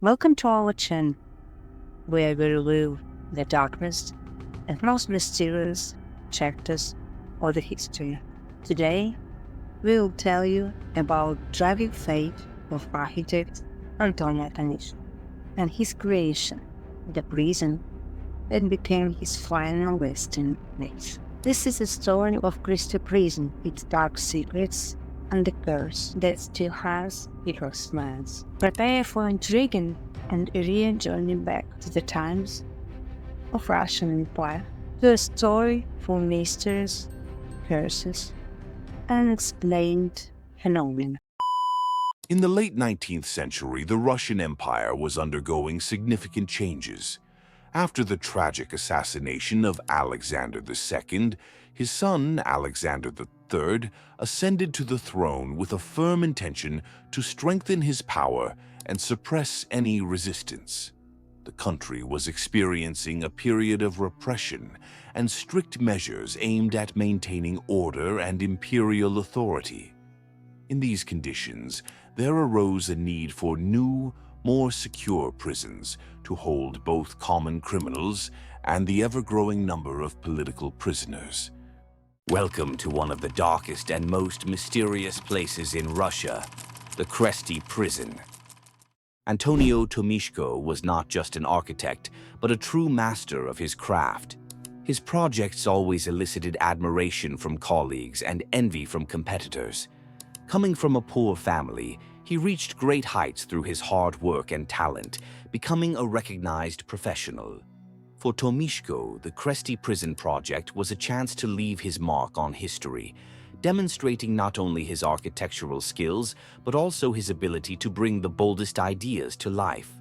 Welcome to our channel, where we review the darkest and most mysterious chapters of the history. Today, we will tell you about driving fate of architect Antonio Tomishko and his creation, the prison that became his final resting place. This is a story of Crystal Prison, its dark secrets, and the curse that still has its smiles. Prepare for intriguing and eerie journey back to the times of Russian Empire, to a story full of mysteries, curses, and unexplained phenomena. In the late 19th century, the Russian Empire was undergoing significant changes. After the tragic assassination of Alexander II, his son, Alexander III, ascended to the throne with a firm intention to strengthen his power and suppress any resistance. The country was experiencing a period of repression and strict measures aimed at maintaining order and imperial authority. In these conditions, there arose a need for new, more secure prisons to hold both common criminals and the ever-growing number of political prisoners. Welcome to one of the darkest and most mysterious places in Russia, the Kresty Prison. Antonio Tomishko was not just an architect, but a true master of his craft. His projects always elicited admiration from colleagues and envy from competitors. Coming from a poor family, he reached great heights through his hard work and talent, becoming a recognized professional. For Tomishko, the Kresty Prison project was a chance to leave his mark on history, demonstrating not only his architectural skills, but also his ability to bring the boldest ideas to life.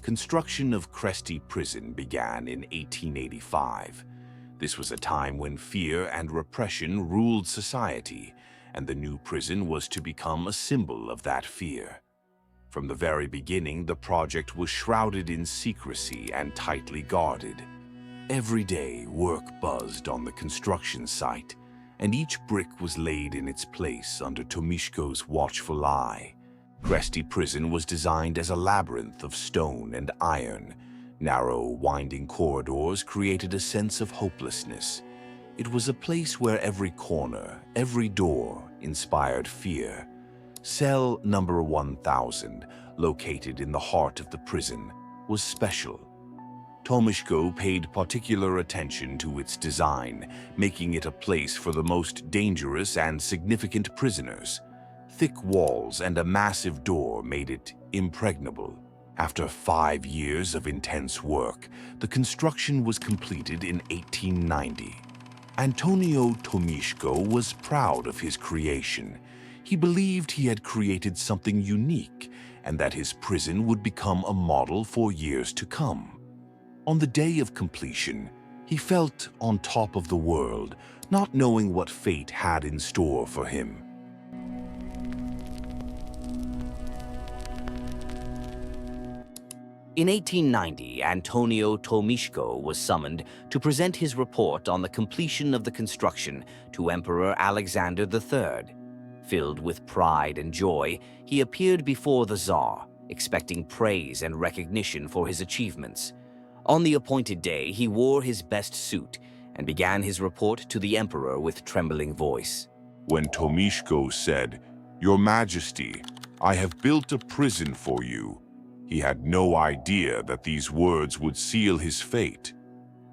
Construction of Kresty Prison began in 1885. This was a time when fear and repression ruled society, and the new prison was to become a symbol of that fear. From the very beginning, the project was shrouded in secrecy and tightly guarded. Every day, work buzzed on the construction site, and each brick was laid in its place under Tomishko's watchful eye. Kresty Prison was designed as a labyrinth of stone and iron. Narrow, winding corridors created a sense of hopelessness. It was a place where every corner, every door, inspired fear. Cell number 1000, located in the heart of the prison, was special. Tomishko paid particular attention to its design, making it a place for the most dangerous and significant prisoners. Thick walls and a massive door made it impregnable. After 5 years of intense work, the construction was completed in 1890. Antonio Tomishko was proud of his creation. He believed he had created something unique and that his prison would become a model for years to come. On the day of completion, he felt on top of the world, not knowing what fate had in store for him. In 1890, Antonio Tomishko was summoned to present his report on the completion of the construction to Emperor Alexander III. Filled with pride and joy, he appeared before the Tsar, expecting praise and recognition for his achievements. On the appointed day, he wore his best suit and began his report to the emperor with trembling voice. When Tomishko said, "Your Majesty, I have built a prison for you," he had no idea that these words would seal his fate.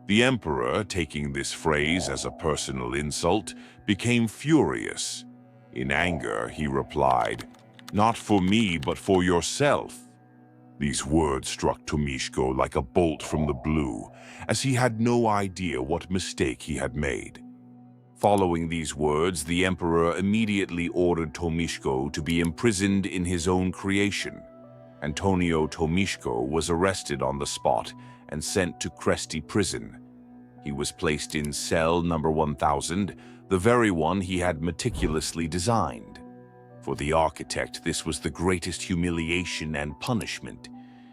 The emperor, taking this phrase as a personal insult, became furious. In anger, he replied, "Not for me, but for yourself." These words struck Tomishko like a bolt from the blue, as he had no idea what mistake he had made. Following these words, the emperor immediately ordered Tomishko to be imprisoned in his own creation. Antonio Tomishko was arrested on the spot and sent to Kresty Prison. He was placed in cell number 1000, the very one he had meticulously designed. For the architect, this was the greatest humiliation and punishment.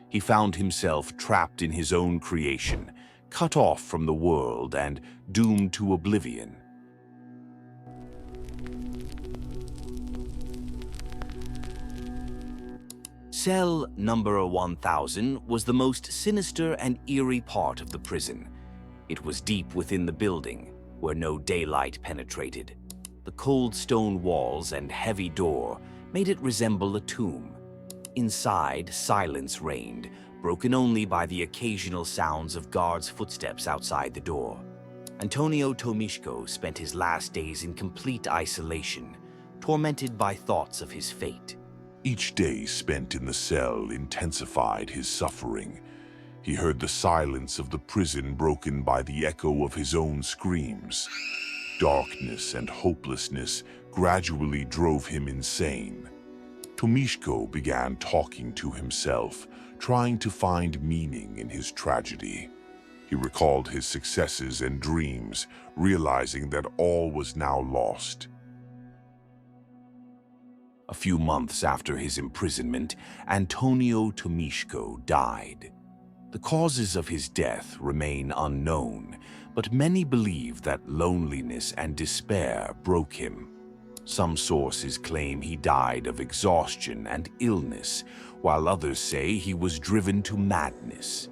He found himself trapped in his own creation, cut off from the world and doomed to oblivion. Cell number 1000 was the most sinister and eerie part of the prison. It was deep within the building, where no daylight penetrated. The cold stone walls and heavy door made it resemble a tomb. Inside, silence reigned, broken only by the occasional sounds of guards' footsteps outside the door. Antonio Tomishko spent his last days in complete isolation, tormented by thoughts of his fate. Each day spent in the cell intensified his suffering. He heard the silence of the prison broken by the echo of his own screams. Darkness and hopelessness gradually drove him insane. Tomishko began talking to himself, trying to find meaning in his tragedy. He recalled his successes and dreams, realizing that all was now lost. A few months after his imprisonment, Antonio Tomishko died. The causes of his death remain unknown, but many believe that loneliness and despair broke him. Some sources claim he died of exhaustion and illness, while others say he was driven to madness.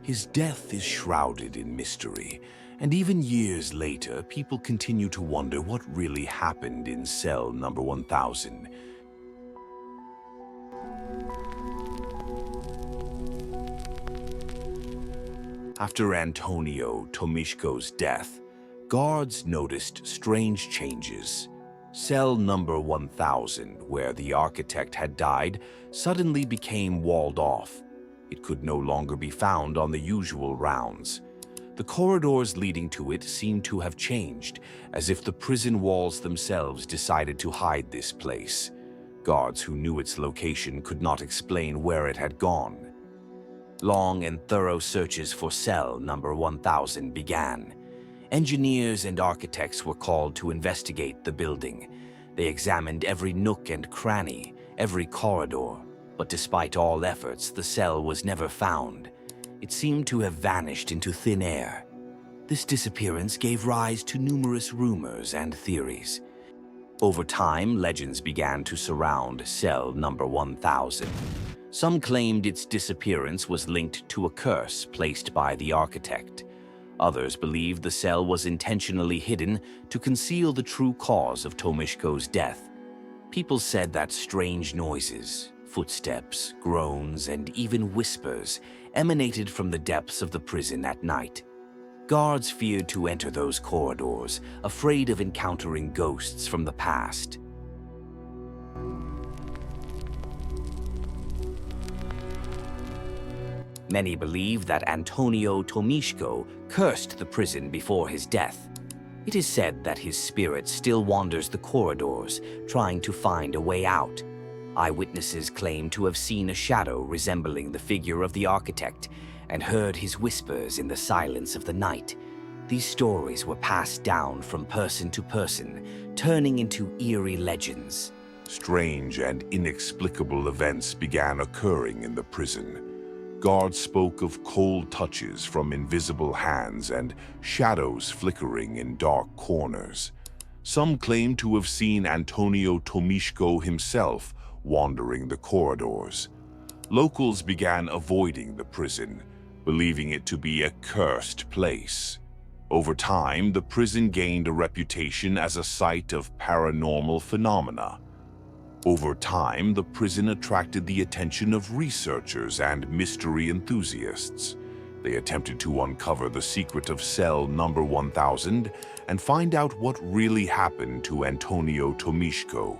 His death is shrouded in mystery, and even years later, people continue to wonder what really happened in cell number 1000. After Antonio Tomishko's death, guards noticed strange changes. Cell number 1000, where the architect had died, suddenly became walled off. It could no longer be found on the usual rounds. The corridors leading to it seemed to have changed, as if the prison walls themselves decided to hide this place. Guards who knew its location could not explain where it had gone. Long and thorough searches for cell number 1000 began. Engineers and architects were called to investigate the building. They examined every nook and cranny, every corridor, but despite all efforts, the cell was never found. It seemed to have vanished into thin air. This disappearance gave rise to numerous rumors and theories. Over time, legends began to surround cell number 1000. Some claimed its disappearance was linked to a curse placed by the architect. Others believed the cell was intentionally hidden to conceal the true cause of Tomishko's death. People said that strange noises, footsteps, groans, and even whispers emanated from the depths of the prison at night. Guards feared to enter those corridors, afraid of encountering ghosts from the past. Many believe that Antonio Tomishko cursed the prison before his death. It is said that his spirit still wanders the corridors, trying to find a way out. Eyewitnesses claim to have seen a shadow resembling the figure of the architect and heard his whispers in the silence of the night. These stories were passed down from person to person, turning into eerie legends. Strange and inexplicable events began occurring in the prison. Guards spoke of cold touches from invisible hands and shadows flickering in dark corners. Some claimed to have seen Antonio Tomishko himself wandering the corridors. Locals began avoiding the prison, believing it to be a cursed place. Over time, the prison gained a reputation as a site of paranormal phenomena. Over time, the prison attracted the attention of researchers and mystery enthusiasts. They attempted to uncover the secret of cell number 1000 and find out what really happened to Antonio Tomishko.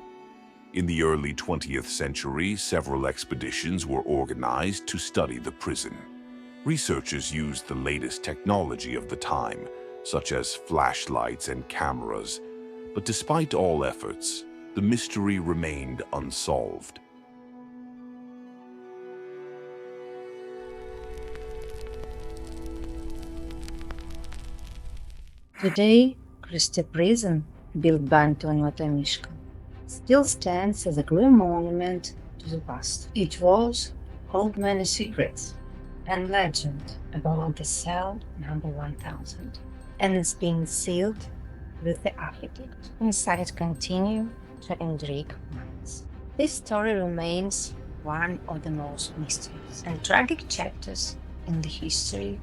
In the early 20th century, several expeditions were organized to study the prison. Researchers used the latest technology of the time, such as flashlights and cameras. But despite all efforts, the mystery remained unsolved. Today, Christie Prison, built by Antonio Tomishko, still stands as a grim monument to the past. It was hold many secrets and legend about the cell number 1000, and it's being sealed with the architect. Inside continue to intrigue minds. This story remains one of the most mysterious and tragic chapters in the history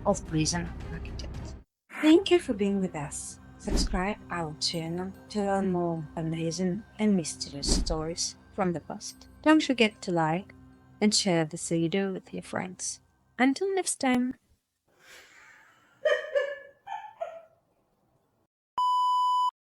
of prison architecture. Thank you for being with us. Subscribe our channel to learn more amazing and mysterious stories from the past. Don't forget to like and share this video with your friends. Until next time.